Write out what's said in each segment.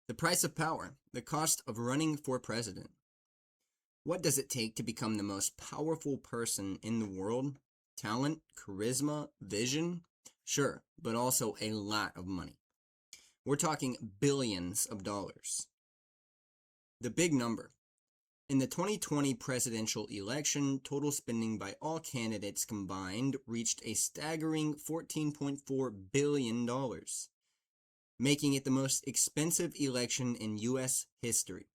The price of power, the cost of running for president. What does it take to become the most powerful person in the world? Talent, charisma, vision? Sure, but also a lot of money. We're talking billions of dollars. The big number. In the 2020 presidential election, total spending by all candidates combined reached a staggering $14.4 billion, making it the most expensive election in U.S. history.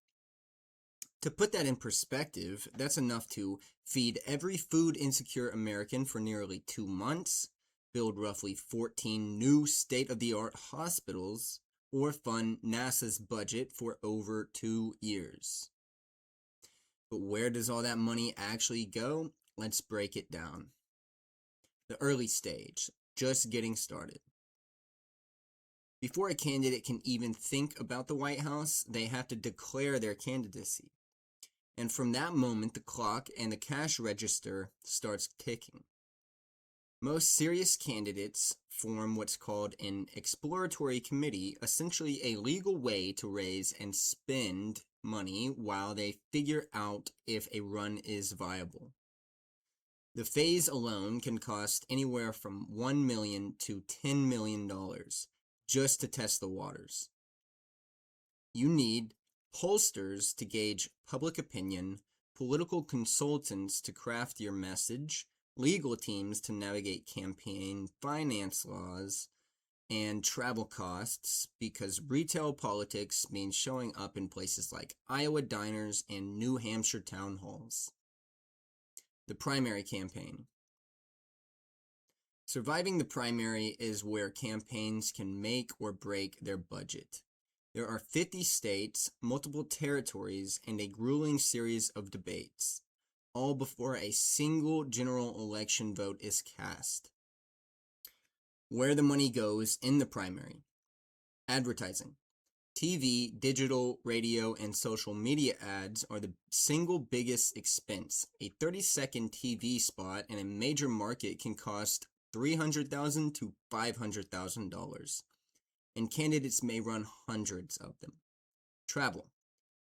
To put that in perspective, that's enough to feed every food-insecure American for nearly 2 months, build roughly 14 new state-of-the-art hospitals, or fund NASA's budget for over 2 years. But where does all that money actually go? Let's break it down. The early stage, just getting started. Before a candidate can even think about the White House, they have to declare their candidacy. And from that moment, the clock and the cash register starts ticking. Most serious candidates form what's called an exploratory committee, essentially a legal way to raise and spend money while they figure out if a run is viable. The phase alone can cost anywhere from $1 million to $10 million just to test the waters. You need pollsters to gauge public opinion, political consultants to craft your message, legal teams to navigate campaign finance laws, and travel costs, because retail politics means showing up in places like Iowa diners and New Hampshire town halls. The primary campaign. Surviving the primary is where campaigns can make or break their budget. There are 50 states, multiple territories, and a grueling series of debates, all before a single general election vote is cast. Where the money goes in the primary. Advertising. TV, digital, radio, and social media ads are the single biggest expense. A 30-second TV spot in a major market can cost $300,000 to $500,000, and candidates may run hundreds of them. Travel.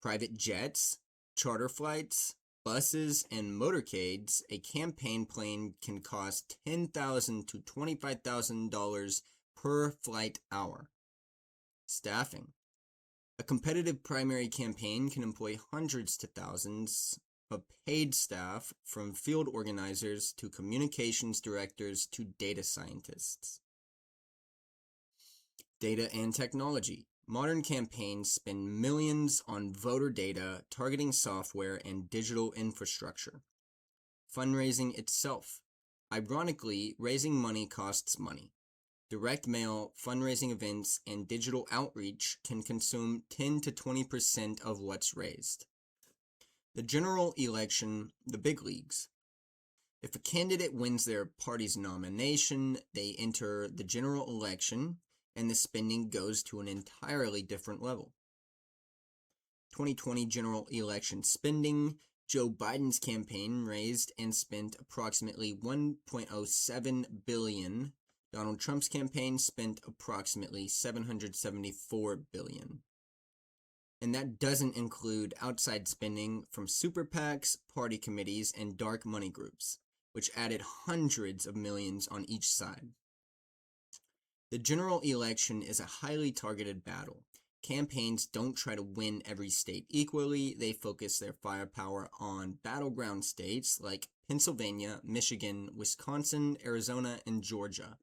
Private jets, charter flights, buses, and motorcades. A campaign plane can cost $10,000 to $25,000 per flight hour. Staffing. A competitive primary campaign can employ hundreds to thousands of paid staff, from field organizers to communications directors to data scientists. Data and technology. Modern campaigns spend millions on voter data, targeting software, and digital infrastructure. Fundraising itself. Ironically, raising money costs money. Direct mail, fundraising events, and digital outreach can consume 10 to 20% of what's raised. The general election, the big leagues. If a candidate wins their party's nomination, they enter the general election, and the spending goes to an entirely different level. 2020 general election spending. Joe Biden's campaign raised and spent approximately $1.07 billion. Donald Trump's campaign spent approximately $774 billion. And that doesn't include outside spending from super PACs, party committees, and dark money groups, which added hundreds of millions on each side. The general election is a highly targeted battle. Campaigns don't try to win every state equally. They focus their firepower on battleground states like Pennsylvania, Michigan, Wisconsin, Arizona, and Georgia.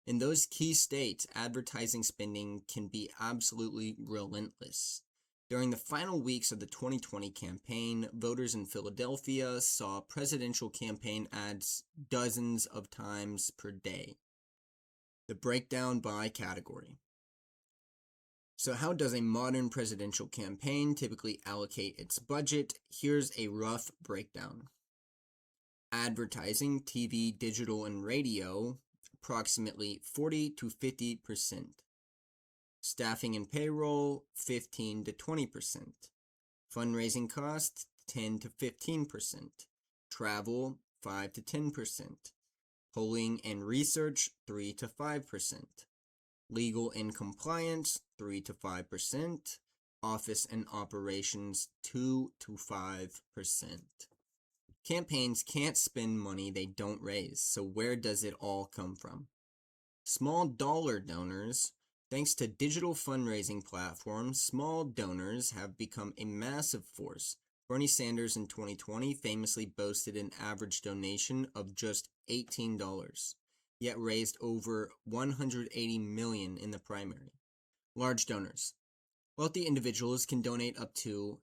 In those key states, advertising spending can be absolutely relentless. During the final weeks of the 2020 campaign, voters in Philadelphia saw presidential campaign ads dozens of times per day. The breakdown by category. So how does a modern presidential campaign typically allocate its budget? Here's a rough breakdown. Advertising, TV, digital, and radio, approximately 40 to 50%. Staffing and payroll, 15 to 20%. Fundraising costs, 10 to 15%. Travel, 5 to 10%. Polling and research, 3 to 5%. legal and compliance 3 to 5%, office and operations 2 to 5%. Campaigns can't spend money they don't raise, so where does it all come from? Small dollar donors. Thanks to digital fundraising platforms, small donors have become a massive force. Bernie Sanders in 2020 famously boasted an average donation of just $18, yet raised over $180 million in the primary. Large donors. Wealthy individuals can donate up to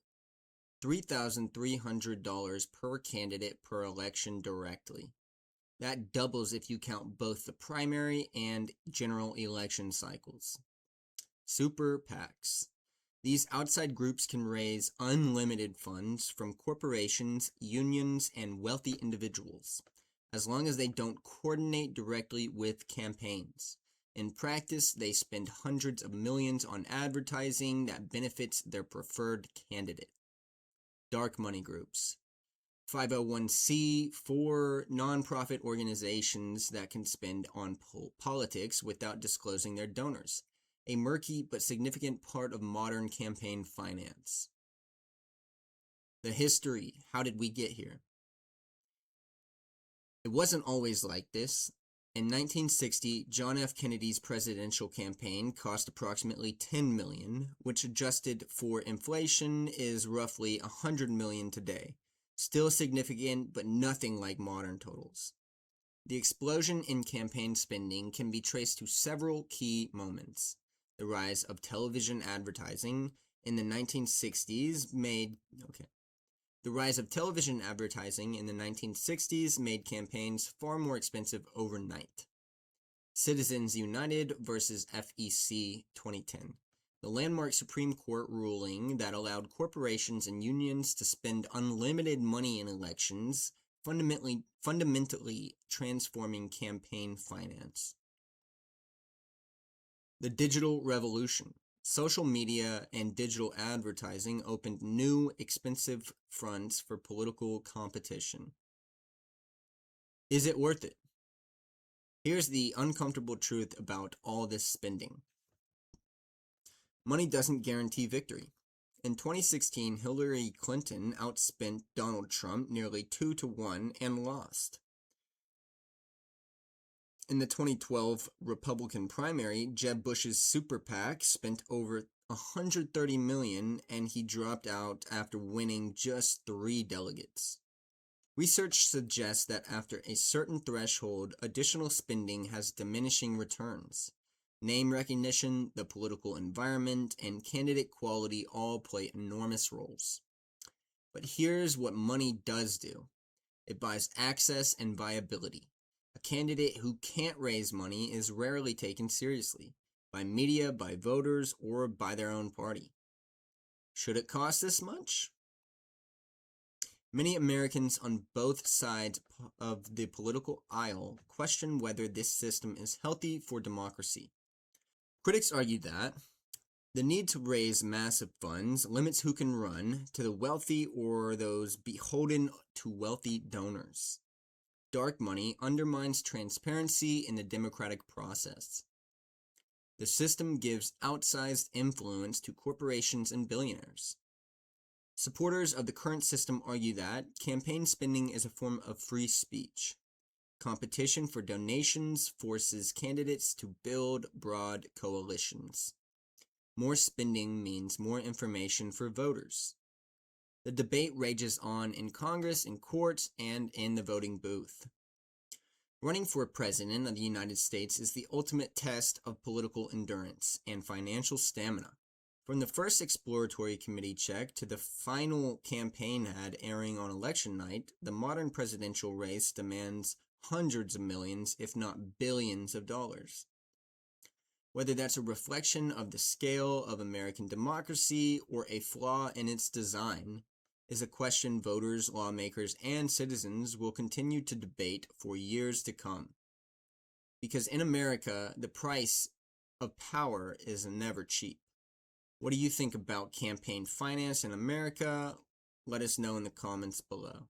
$3,300 per candidate per election directly. That doubles if you count both the primary and general election cycles. Super PACs. These outside groups can raise unlimited funds from corporations, unions, and wealthy individuals, as long as they don't coordinate directly with campaigns. In practice, they spend hundreds of millions on advertising that benefits their preferred candidate. Dark money groups. 501c4 nonprofit organizations that can spend on politics without disclosing their donors. A murky but significant part of modern campaign finance. The history. How did we get here? It wasn't always like this. In 1960, John F. Kennedy's presidential campaign cost approximately $10 million, which adjusted for inflation is roughly $100 million today. Still significant, but nothing like modern totals. The explosion in campaign spending can be traced to several key moments. The rise of television advertising in the 1960s made campaigns far more expensive overnight. Citizens United versus FEC 2010. The landmark Supreme Court ruling that allowed corporations and unions to spend unlimited money in elections, fundamentally transforming campaign finance. The digital revolution. Social media and digital advertising opened new, expensive fronts for political competition. Is it worth it? Here's the uncomfortable truth about all this spending. Money doesn't guarantee victory. In 2016, Hillary Clinton outspent Donald Trump nearly 2 to 1 and lost. In the 2012 Republican primary, Jeb Bush's super PAC spent over $130 million and he dropped out after winning just 3 delegates. Research suggests that after a certain threshold, additional spending has diminishing returns. Name recognition, the political environment, and candidate quality all play enormous roles. But here's what money does do. It buys access and viability. A candidate who can't raise money is rarely taken seriously, by media, by voters, or by their own party. Should it cost this much? Many Americans on both sides of the political aisle question whether this system is healthy for democracy. Critics argue that the need to raise massive funds limits who can run to the wealthy or those beholden to wealthy donors. Dark money undermines transparency in the democratic process. The system gives outsized influence to corporations and billionaires. Supporters of the current system argue that campaign spending is a form of free speech. Competition for donations forces candidates to build broad coalitions. More spending means more information for voters. The debate rages on in Congress, in courts, and in the voting booth. Running for president of the United States is the ultimate test of political endurance and financial stamina. From the first exploratory committee check to the final campaign ad airing on election night, the modern presidential race demands hundreds of millions, if not billions of dollars. Whether that's a reflection of the scale of American democracy or a flaw in its design is a question voters, lawmakers, and citizens will continue to debate for years to come. Because in America, the price of power is never cheap. What do you think about campaign finance in America? Let us know in the comments below.